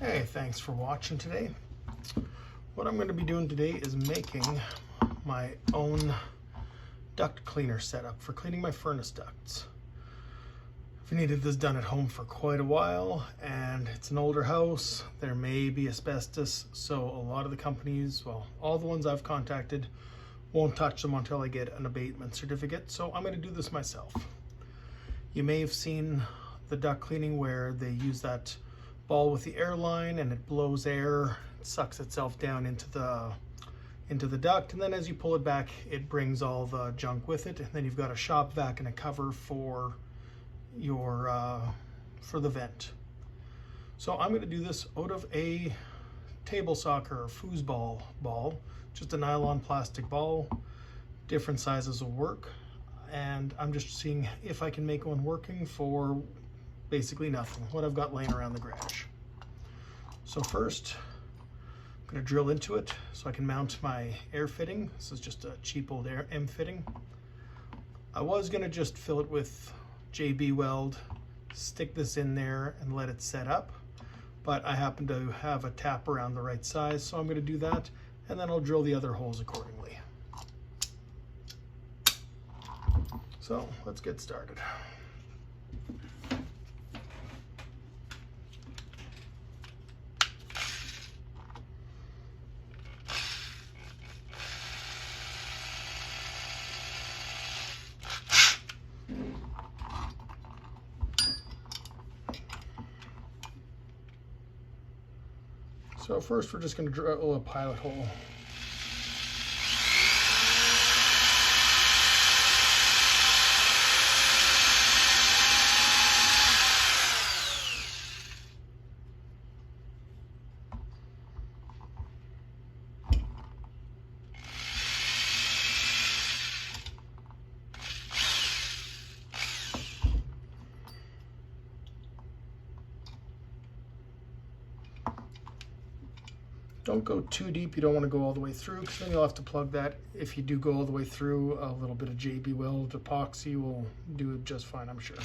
Hey, thanks for watching today. What I'm going to be doing today is making my own duct cleaner setup for cleaning my furnace ducts. I've needed this done at home for quite a while, and it's an older house. There may be asbestos, so a lot of the companies, well, all the ones I've contacted, won't touch them until I get an abatement certificate, so I'm going to do this myself. You may have seen the duct cleaning where they use that ball with the air line and it blows air, it sucks itself down into the duct, and then as you pull it back it brings all the junk with it, and then you've got a Shop-Vac and a cover for your for the vent. So I'm going to do this out of a table soccer or foosball ball, just a nylon plastic ball. Different sizes will work, and I'm just seeing if I can make one working for basically nothing, what I've got laying around the garage. So first, I'm going to drill into it so I can mount my air fitting. This is just a cheap old M fitting. I was going to just fill it with JB weld, stick this in there and let it set up, but I happen to have a tap around the right size, so I'm going to do that, and then I'll drill the other holes accordingly. So let's get started. So first we're just going to drill a pilot hole. Don't go too deep, you don't want to go all the way through, because then you'll have to plug that. If you do go all the way through, a little bit of JB weld epoxy will do it just fine, I'm sure.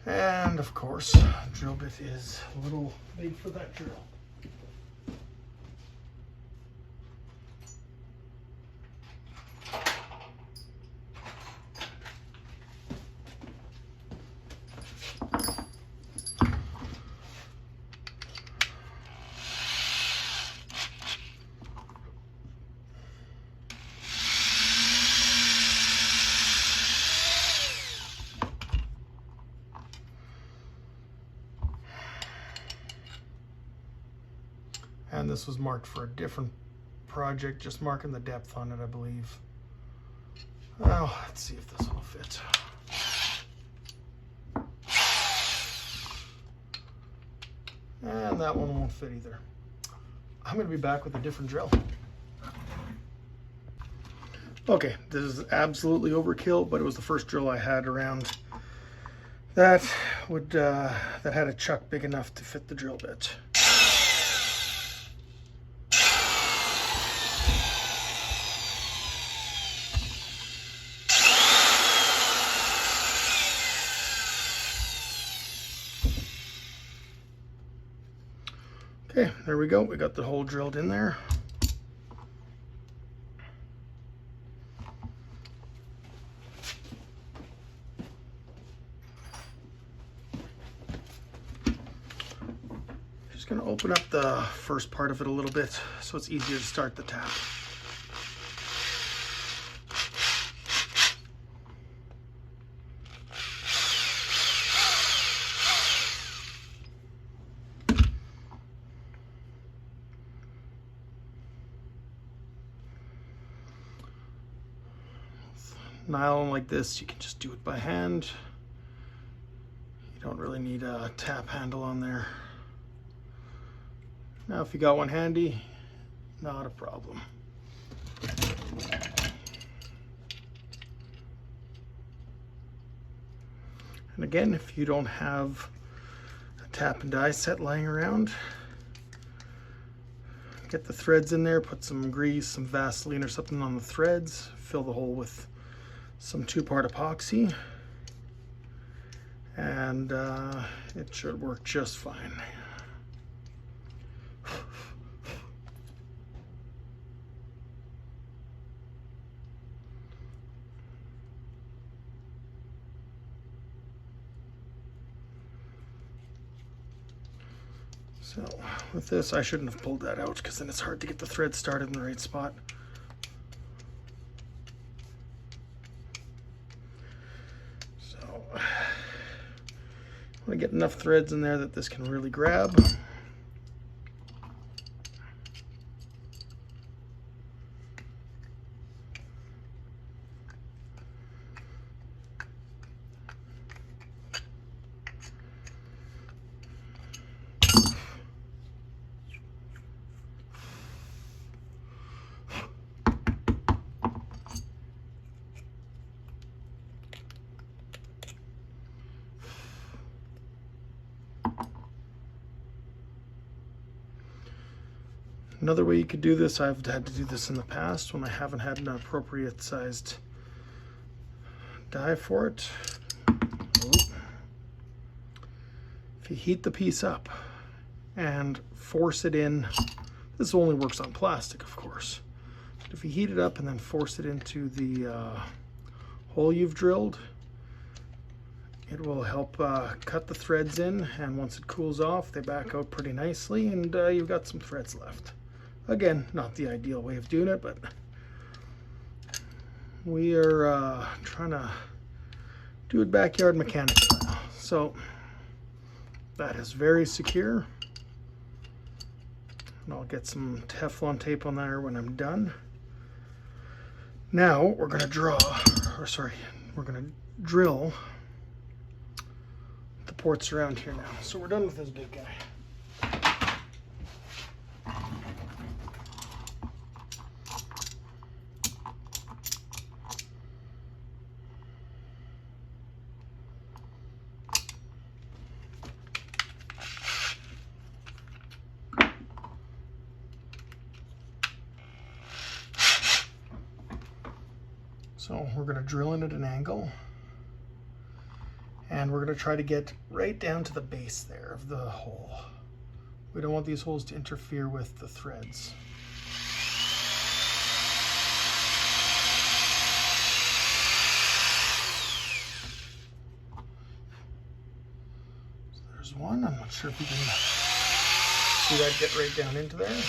And of course, the drill bit is a little big for that drill. And this was marked for a different project, just marking the depth on it, I believe. Well, let's see if this one will fit. And that one won't fit either. I'm going to be back with a different drill. Okay, this is absolutely overkill, but it was the first drill I had around that that had a chuck big enough to fit the drill bit. Okay, there we go. We got the hole drilled in there. Just going to open up the first part of it a little bit so it's easier to start the tap. Nylon like this, you can just do it by hand. You don't really need a tap handle on there. Now if you got one handy, not a problem. And again, if you don't have a tap and die set lying around, get the threads in there, put some grease, some Vaseline or something on the threads, fill the hole with some 2-part epoxy, and it should work just fine. So with this, I shouldn't have pulled that out because then it's hard to get the thread started in the right spot. So I want to get enough threads in there that this can really grab. Another way you could do this, I've had to do this in the past when I haven't had an appropriate sized die for it. If you heat the piece up and force it in, this only works on plastic, of course. But if you heat it up and then force it into the hole you've drilled, it will help cut the threads in, and once it cools off, they back out pretty nicely, and you've got some threads left. Again, not the ideal way of doing it, but we are trying to do it backyard mechanic style. So that is very secure. And I'll get some Teflon tape on there when I'm done. Now we're going to drill the ports around here now. So we're done with this big guy. So we're going to drill in at an angle, and we're going to try to get right down to the base there of the hole. We don't want these holes to interfere with the threads. So there's one. I'm not sure if you can see that get right down into there.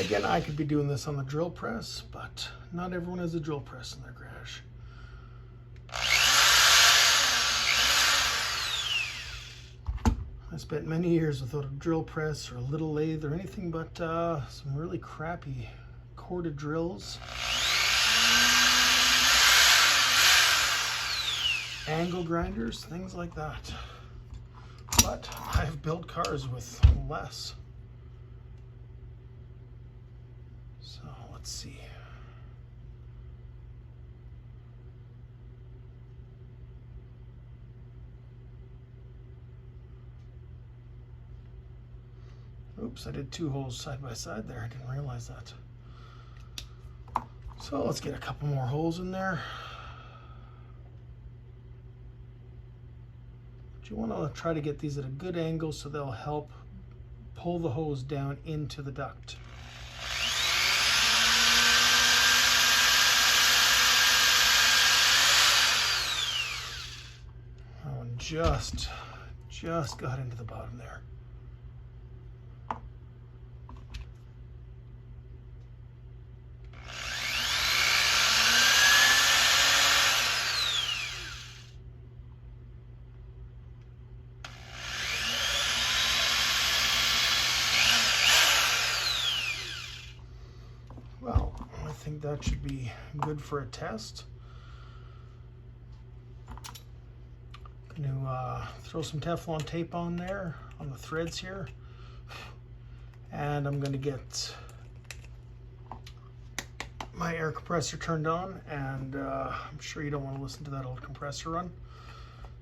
Again, I could be doing this on the drill press, but not everyone has a drill press in their garage. I spent many years without a drill press or a little lathe or anything but some really crappy corded drills, angle grinders, things like that. But I've built cars with less. So let's see. Oops, I did two holes side by side there. I didn't realize that. So let's get a couple more holes in there. But you want to try to get these at a good angle so they'll help pull the hose down into the duct. just got into the bottom there. Well, I think that should be good for a test. Going to throw some Teflon tape on there, on the threads here. And I'm going to get my air compressor turned on, and I'm sure you don't want to listen to that old compressor run.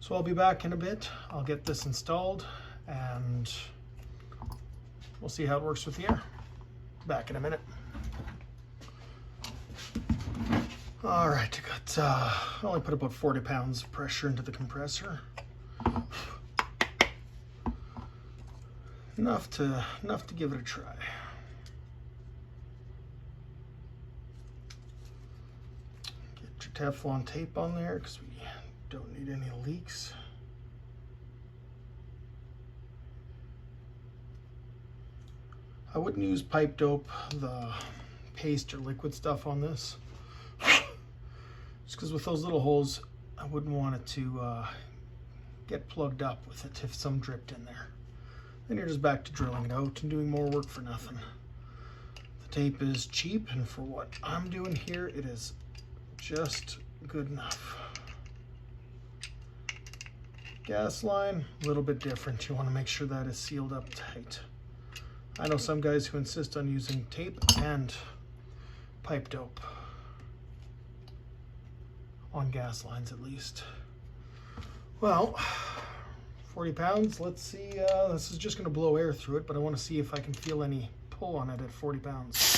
So I'll be back in a bit. I'll get this installed, and we'll see how it works with the air. Back in a minute. All right, I only put about 40 pounds of pressure into the compressor. Enough to give it a try. Get your Teflon tape on there because we don't need any leaks. I wouldn't use pipe dope, the paste or liquid stuff on this. Just because with those little holes, I wouldn't want it to get plugged up with it if some dripped in there. Then you're just back to drilling it out and doing more work for nothing. The tape is cheap, and for what I'm doing here, it is just good enough. Gas line, a little bit different. You want to make sure that is sealed up tight. I know some guys who insist on using tape and pipe dope. On gas lines at least. Well, 40 pounds, let's see, this is just gonna blow air through it, but I wanna see if I can feel any pull on it at 40 pounds.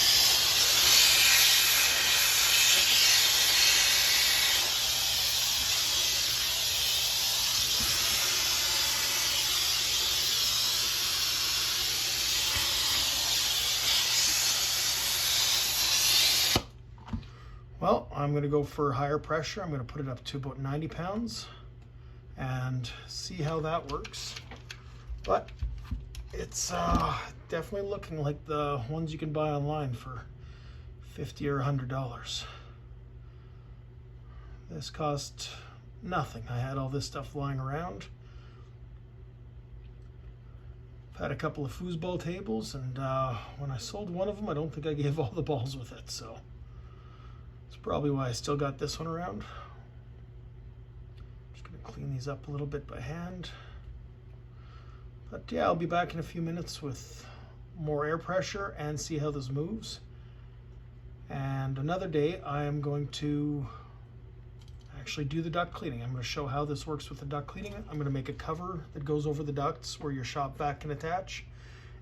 Well, I'm going to go for higher pressure. I'm going to put it up to about 90 pounds and see how that works. But it's definitely looking like the ones you can buy online for $50 or $100. This cost nothing. I had all this stuff lying around. I've had a couple of foosball tables, and when I sold one of them, I don't think I gave all the balls with it, so probably why I still got this one around. Just gonna clean these up a little bit by hand. But yeah, I'll be back in a few minutes with more air pressure and see how this moves. And another day, I am going to actually do the duct cleaning. I'm going to show how this works with the duct cleaning. I'm going to make a cover that goes over the ducts where your Shop-Vac can attach,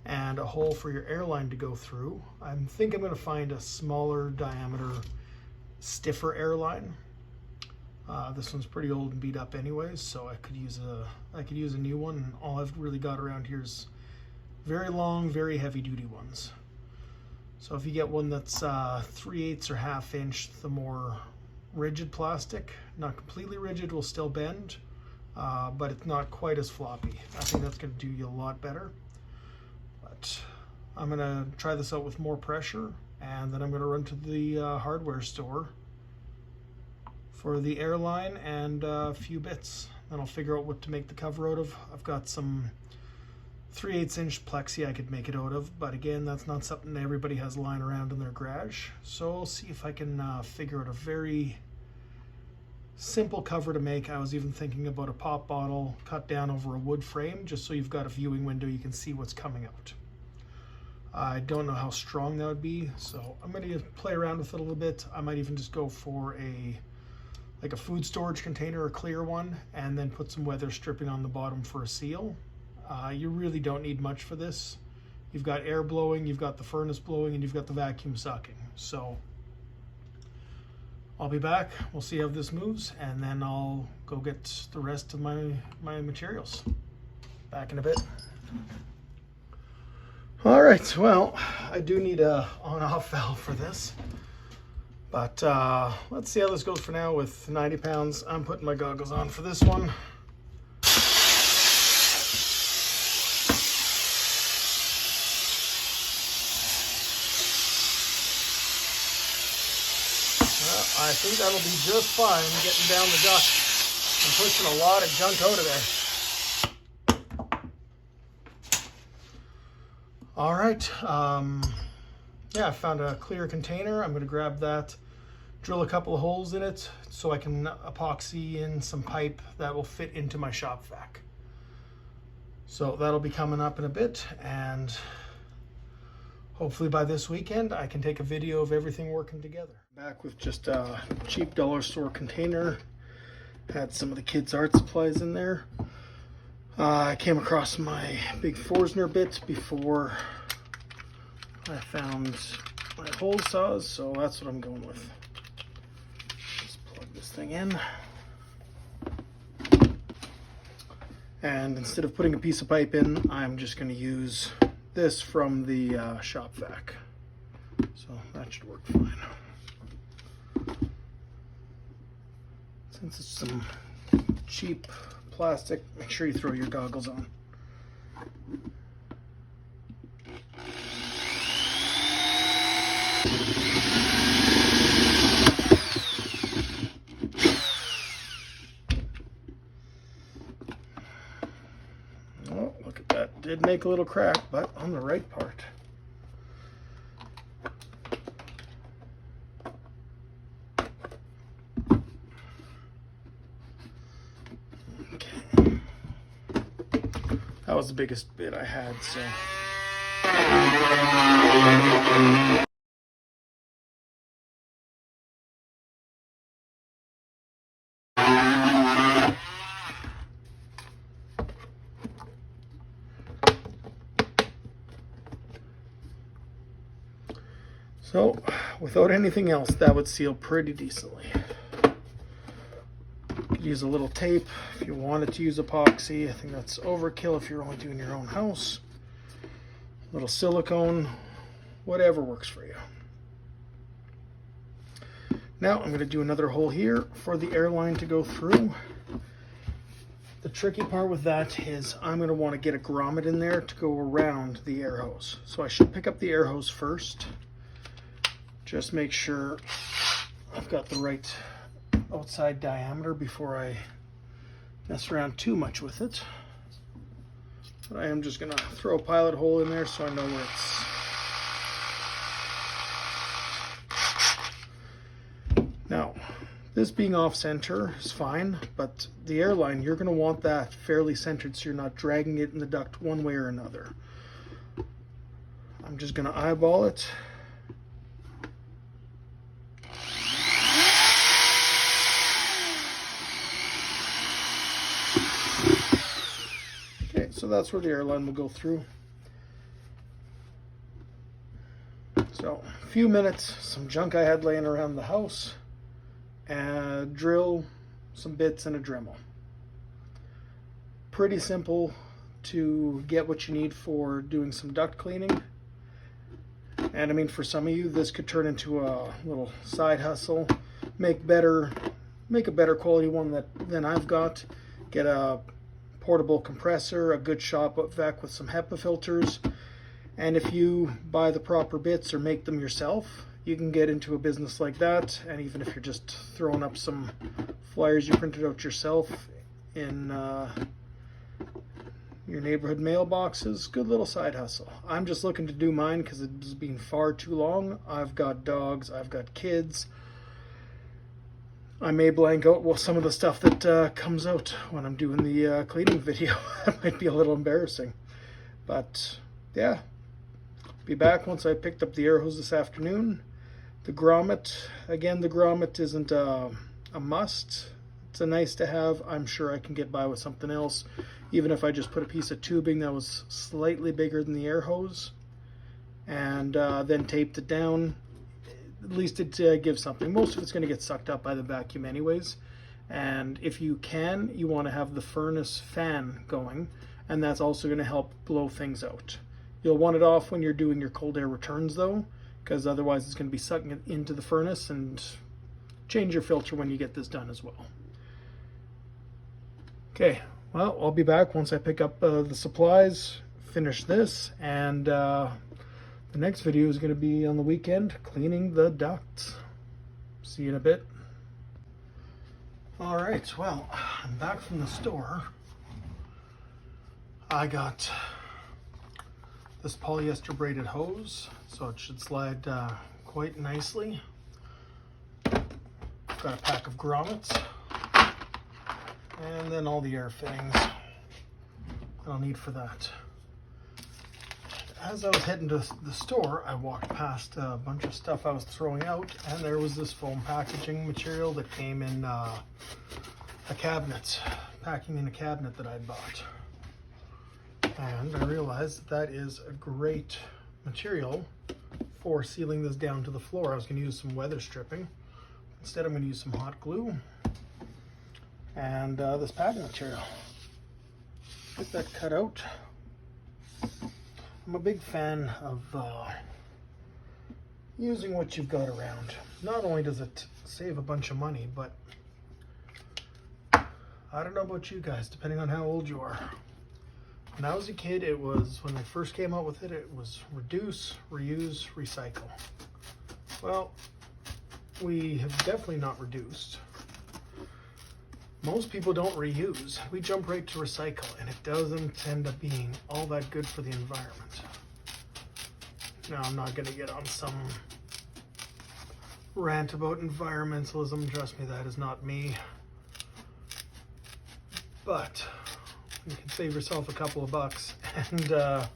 and a hole for your airline to go through. I think I'm going to find a smaller diameter, stiffer airline. This one's pretty old and beat up anyways, so I could use a new one. And all I've really got around here is very long, very heavy duty ones. So if you get one that's 3/8 or 1/2 inch, the more rigid plastic, not completely rigid, will still bend, but it's not quite as floppy. I think that's going to do you a lot better. But I'm going to try this out with more pressure, and then I'm going to run to the hardware store for the airline and a few bits. Then I'll figure out what to make the cover out of. I've got some 3/8 inch plexi I could make it out of, but again, that's not something that everybody has lying around in their garage. So I'll see if I can figure out a very simple cover to make. I was even thinking about a pop bottle cut down over a wood frame, just so you've got a viewing window, you can see what's coming out. I don't know how strong that would be, so I'm going to play around with it a little bit. I might even just go for like a food storage container, a clear one, and then put some weather stripping on the bottom for a seal. You really don't need much for this. You've got air blowing, you've got the furnace blowing, and you've got the vacuum sucking. So I'll be back, we'll see how this moves, and then I'll go get the rest of my materials. Back in a bit. All right, well, I do need a on-off valve for this, but let's see how this goes for now with 90 pounds. I'm putting my goggles on for this one. Well, I think that'll be just fine getting down the duct. I'm pushing a lot of junk out of there. All right. Yeah, I found a clear container. I'm going to grab that, drill a couple of holes in it so I can epoxy in some pipe that will fit into my Shop-Vac. So that'll be coming up in a bit, and hopefully by this weekend I can take a video of everything working together. Back with just a cheap dollar store container. Had some of the kids' art supplies in there. I came across my big Forstner bit before I found my hole saws, so that's what I'm going with. Just plug this thing in. And instead of putting a piece of pipe in, I'm just going to use this from the Shop-Vac. So that should work fine. Since it's some cheap plastic, make sure you throw your goggles on. Oh, look at that. Did make a little crack, but on the right part. That was the biggest bit I had, so. So, without anything else, that would seal pretty decently. Use a little tape if you wanted to use epoxy. I think that's overkill if you're only doing your own house. A little silicone, whatever works for you. Now I'm going to do another hole here for the air line to go through. The tricky part with that is I'm going to want to get a grommet in there to go around the air hose. So I should pick up the air hose first. Just make sure I've got the right outside diameter before I mess around too much with it. But I am just going to throw a pilot hole in there so I know where it's. Now, this being off center is fine, but the airline, you're going to want that fairly centered so you're not dragging it in the duct one way or another. I'm just going to eyeball it. So that's where the airline will go through. So a few minutes, some junk I had laying around the house, and a drill, some bits, and a Dremel. Pretty simple to get what you need for doing some duct cleaning. And I mean, for some of you, this could turn into a little side hustle. Make a better quality one than I've got. Get a portable compressor, a good Shop-Vac with some HEPA filters, and if you buy the proper bits or make them yourself, you can get into a business like that. And even if you're just throwing up some flyers you printed out yourself in your neighborhood mailboxes, good little side hustle. I'm just looking to do mine because it's been far too long. I've got dogs, I've got kids. I may blank out some of the stuff that comes out when I'm doing the cleaning video. That might be a little embarrassing. But yeah, be back once I picked up the air hose this afternoon. The grommet, again, the grommet isn't a must. It's a nice to have. I'm sure I can get by with something else, even if I just put a piece of tubing that was slightly bigger than the air hose and then taped it down. At least it gives something. Most of it's going to get sucked up by the vacuum anyways. And if you can, you want to have the furnace fan going, and that's also going to help blow things out. You'll want it off when you're doing your cold air returns though, because otherwise it's going to be sucking it into the furnace. And change your filter when you get this done as well. Okay, well, I'll be back once I pick up the supplies, finish this, and the next video is going to be on the weekend, cleaning the ducts. See See you in a bit. All right, well, I'm back from the store. I got this polyester braided hose, so it should slide quite nicely. Got a pack of grommets, and then all the air fittings that I'll need for that. As I was heading to the store, I walked past a bunch of stuff I was throwing out, and there was this foam packaging material that came in a cabinet, packing in a cabinet that I'd bought. And I realized that that is a great material for sealing this down to the floor. I was going to use some weather stripping. Instead, I'm going to use some hot glue and this padding material. Get that cut out. I'm a big fan of using what you've got around. Not only does it save a bunch of money, but I don't know about you guys, depending on how old you are. When I was a kid, it was, when they first came out with it, it was reduce, reuse, recycle. Well, we have definitely not reduced. Most people don't reuse. We jump right to recycle, and it doesn't end up being all that good for the environment. Now, I'm not going to get on some rant about environmentalism. Trust me, that is not me. But you can save yourself a couple of bucks and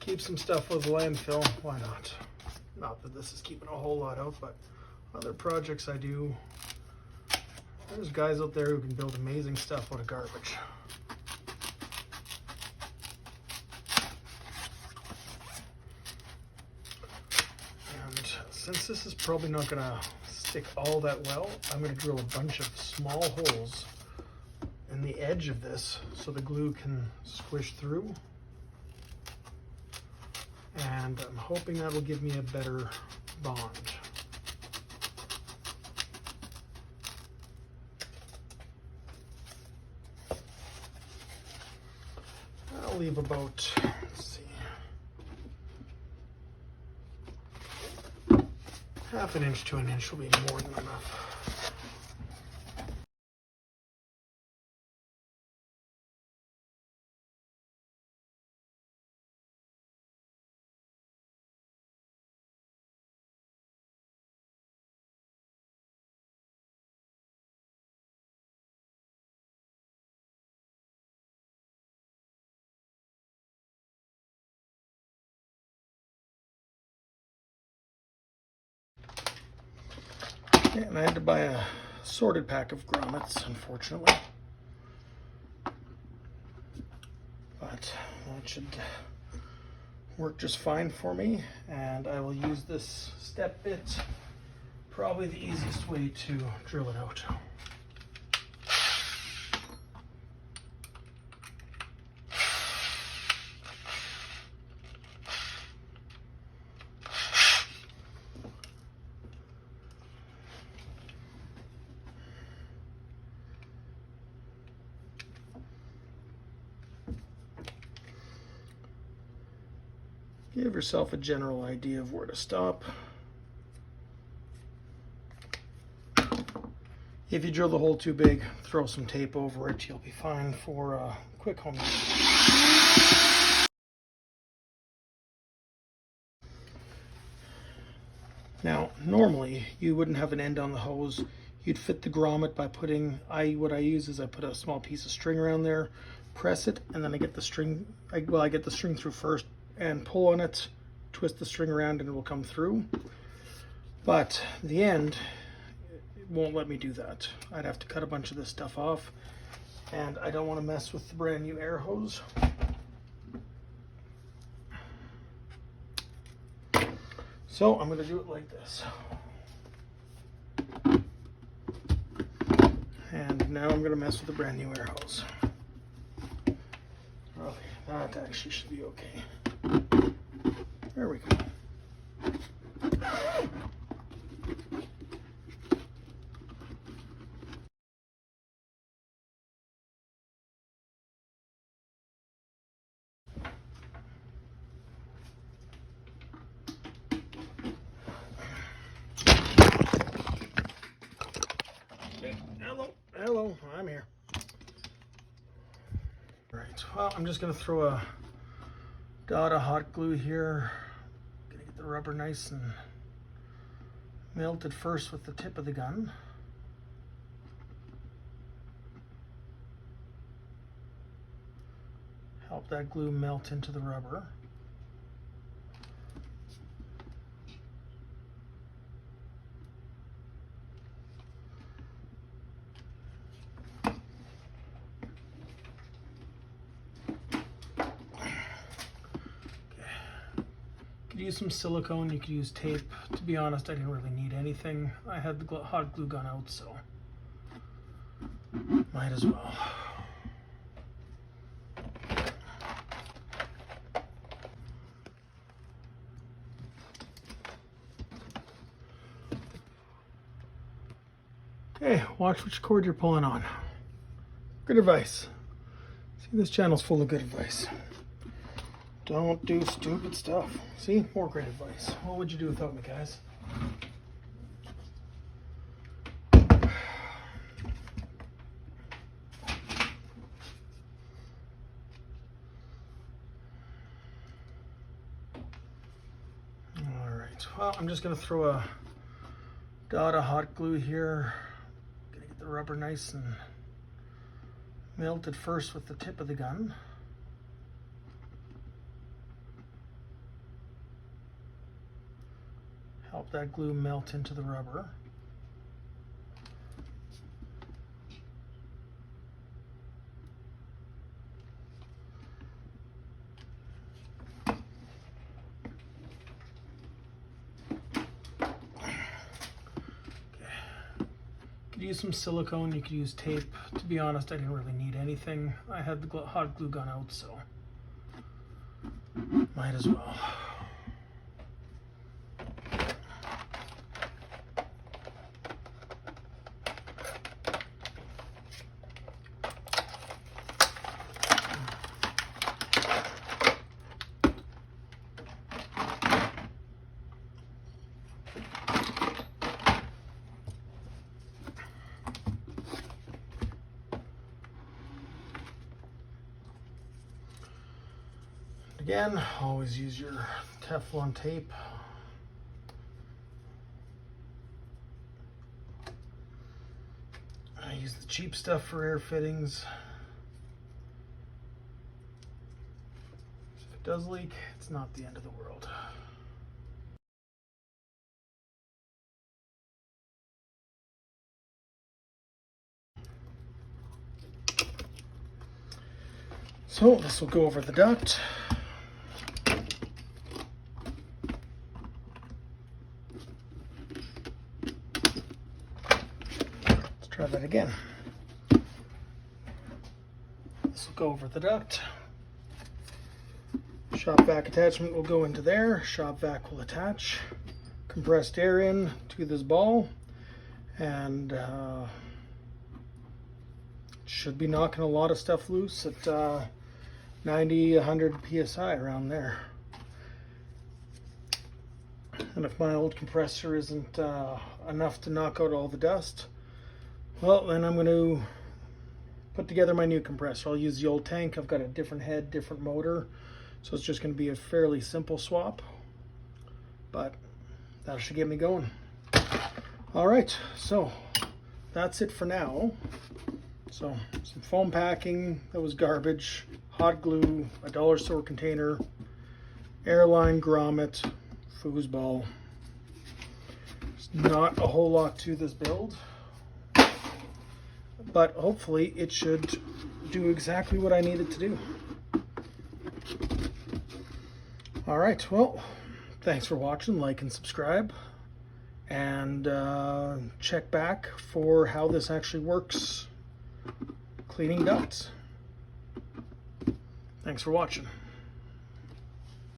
keep some stuff with the landfill. Why not? Not that this is keeping a whole lot out, but other projects I do, there's guys out there who can build amazing stuff out of garbage. And since this is probably not going to stick all that well, I'm going to drill a bunch of small holes in the edge of this so the glue can squish through. And I'm hoping that'll give me a better bond. I'll leave about, let's see, half an inch to an inch will be more than enough. And I had to buy a sorted pack of grommets, unfortunately. But that should work just fine for me. And I will use this step bit, probably the easiest way to drill it out. Give yourself a general idea of where to stop. If you drill the hole too big, throw some tape over it. You'll be fine for quick home use. Now, normally you wouldn't have an end on the hose. You'd fit the grommet by putting, what I use is I put a small piece of string around there, press it, and then I get the string, I get the string through first, and pull on it, twist the string around, and it will come through. But the end, it won't let me do that. I'd have to cut a bunch of this stuff off, and I don't want to mess with the brand new air hose. So I'm going to do it like this. And now I'm going to mess with the brand new air hose. Okay, that actually should be okay. There we go. Come here. All right, well, I'm just gonna throw a dot of hot glue here. Gonna get the rubber nice and melted first with the tip of the gun. Help that glue melt into the rubber. You could use some silicone, you could use tape. To be honest, I didn't really need anything. I had the hot glue gun out, so might as well. Okay, watch which cord you're pulling on. Good advice. See, this channel's full of good advice. Don't do stupid stuff. See, more great advice. What would you do without me, guys? All right, well, I'm just gonna throw a dot of hot glue here. Gonna get the rubber nice and melted first with the tip of the gun. Help that glue melt into the rubber. You could use some silicone, you could use tape. To be honest, I didn't really need anything. I had the hot glue gun out, so might as well. Again, always use your Teflon tape. I use the cheap stuff for air fittings. If it does leak, it's not the end of the world. So this will go over the duct. Try that again. This will go over the duct. Shop-Vac attachment will go into there. Shop-Vac will attach compressed air in to this ball, and should be knocking a lot of stuff loose at 90, 100 psi around there. And if my old compressor isn't enough to knock out all the dust, well, then I'm going to put together my new compressor. I'll use the old tank. I've got a different head, different motor, so it's just going to be a fairly simple swap, but that should get me going. All right, so that's it for now. So some foam packing that was garbage, hot glue, a dollar store container, airline grommet, foosball. There's not a whole lot to this build, but hopefully it should do exactly what I need it to do. All right, well, thanks for watching. Like and subscribe, and check back for how this actually works cleaning ducts. Thanks for watching.